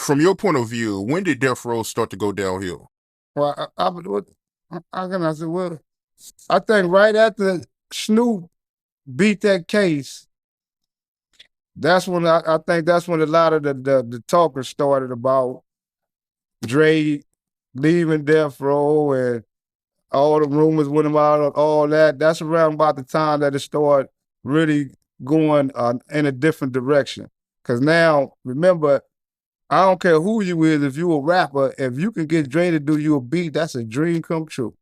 From your point of view, when did Death Row start to go downhill? Well, how can I say? Well, I think right after Snoop beat that case, that's when I think that's when a lot of the talkers started about Dre leaving Death Row and all the rumors went about all that. That's around about the time that it started really going in a different direction. Cause now, remember, I don't care who you is, if you a rapper, if you can get Dre to do you a beat, that's a dream come true.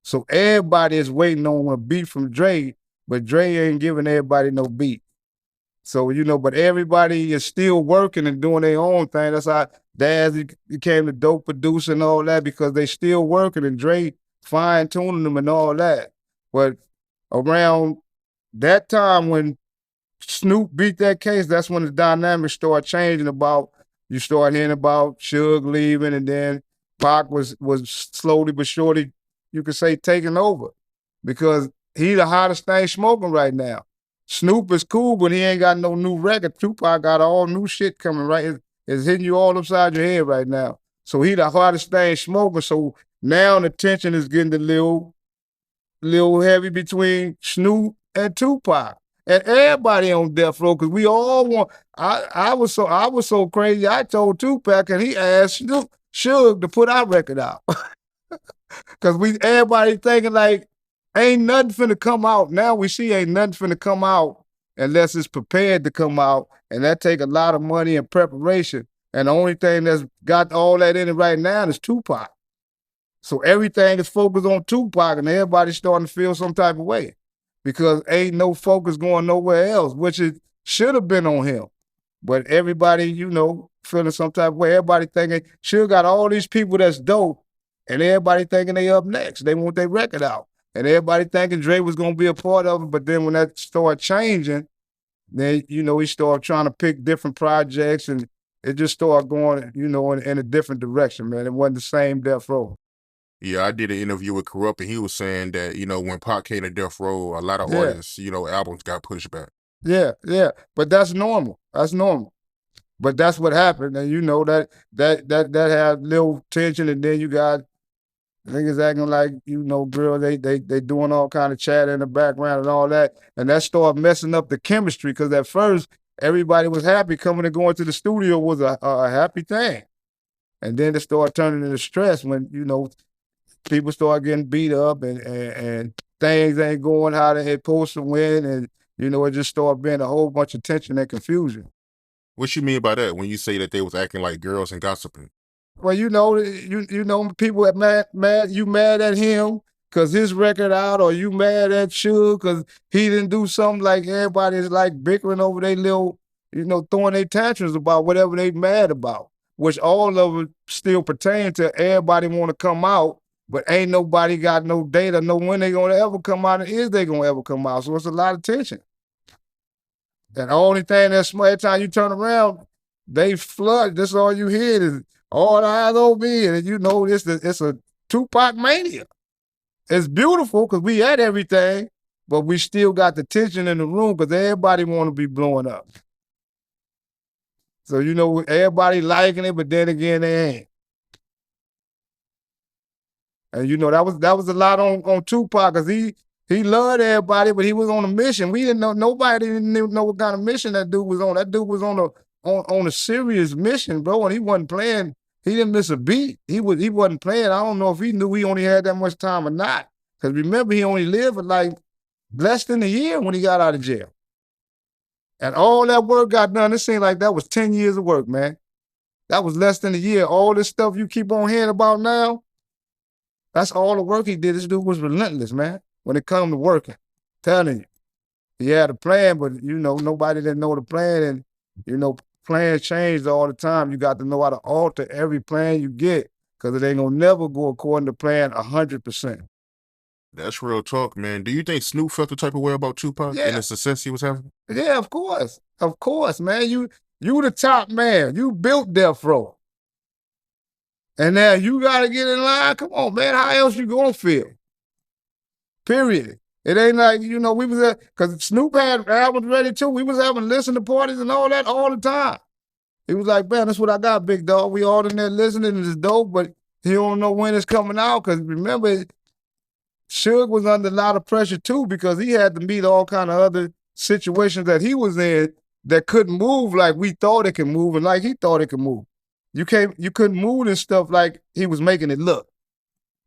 So everybody is waiting on a beat from Dre, but Dre ain't giving everybody no beat. So, but everybody is still working and doing their own thing. That's how Daz became the dope producer and all that because they still working and Dre fine tuning them and all that. But around that time when Snoop beat that case, that's when the dynamics started changing about you start hearing about Suge leaving and then Pac was slowly but surely, you could say, taking over. Because he the hottest thing smoking right now. Snoop is cool, but he ain't got no new record. Tupac got all new shit coming right. It's hitting you all upside your head right now. So he the hottest thing smoking. So now the tension is getting a little heavy between Snoop and Tupac. And everybody on death row, because we all want. I was so crazy. I told Tupac, and he asked Snoop Suge to put our record out, because we everybody thinking like ain't nothing finna come out. Now we see ain't nothing finna come out unless it's prepared to come out, and that take a lot of money and preparation. And the only thing that's got all that in it right now is Tupac. So everything is focused on Tupac, and everybody's starting to feel some type of way because ain't no focus going nowhere else, which it should have been on him. But everybody, feeling some type of way. Everybody thinking, sure got all these people that's dope, and everybody thinking they up next. They want their record out. And everybody thinking Dre was going to be a part of it. But then when that started changing, then, he started trying to pick different projects, and it just started going, in a different direction, man. It wasn't the same Death Row. Yeah, I did an interview with Corrupt, and he was saying that, when Pac came to Death Row, a lot of Yeah. artists, albums got pushed back. Yeah, yeah. But that's normal. That's normal. But that's what happened. And that had little tension, and then you got niggas acting like, girl, they doing all kind of chat in the background and all that. And that started messing up the chemistry because at first everybody was happy coming and going to the studio was a happy thing. And then it started turning into stress when, people start getting beat up and things ain't going how they supposed to win. And, it just started being a whole bunch of tension and confusion. What you mean by that when you say that they was acting like girls and gossiping? Well, people are mad. You mad at him because his record out, or you mad at Suge because he didn't do something. Like everybody's like bickering over their little, throwing their tantrums about whatever they mad about, which all of it still pertain to everybody want to come out, but ain't nobody got no data, know when they gonna ever come out, and is they gonna ever come out. So it's a lot of tension. And the only thing that's every time you turn around, they flood. That's all you hear is all the eyes on me, and it's a Tupac mania. It's beautiful because we had everything, but we still got the tension in the room because everybody want to be blowing up. So everybody liking it, but then again they ain't. And that was a lot on Tupac because he loved everybody, but he was on a mission. We didn't know, nobody didn't know what kind of mission that dude was on. That dude was on a serious mission, bro, and he wasn't playing. He didn't miss a beat. He wasn't playing. I don't know if he knew he only had that much time or not. Because remember, he only lived for like less than a year when he got out of jail. And all that work got done. It seemed like that was 10 years of work, man. That was less than a year. All this stuff you keep on hearing about now, that's all the work he did. This dude was relentless, man, when it come to working. Telling you. He had a plan, but, nobody didn't know the plan. And, plans changed all the time. You got to know how to alter every plan you get because it ain't going to never go according to plan 100%. That's real talk, man. Do you think Snoop felt the type of way about Tupac and the success he was having? Yeah, of course. Of course, man. You the top man. You built Death Row. And now you got to get in line. Come on, man. How else you going to feel? Period. It ain't like, we was at, because Snoop had albums ready too. We was having listening parties and all that all the time. He was like, man, that's what I got, big dog. We all in there listening to this dope, but he don't know when it's coming out. Cause remember, Suge was under a lot of pressure too, because he had to meet all kind of other situations that he was in that couldn't move like we thought it could move and like he thought it could move. You couldn't move this stuff like he was making it look,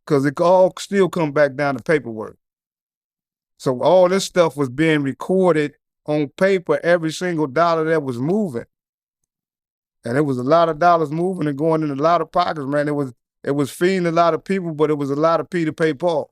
because it all still come back down to paperwork. So all this stuff was being recorded on paper, every single dollar that was moving. And it was a lot of dollars moving and going in a lot of pockets, man. It was feeding a lot of people, but it was a lot of P to pay Paul.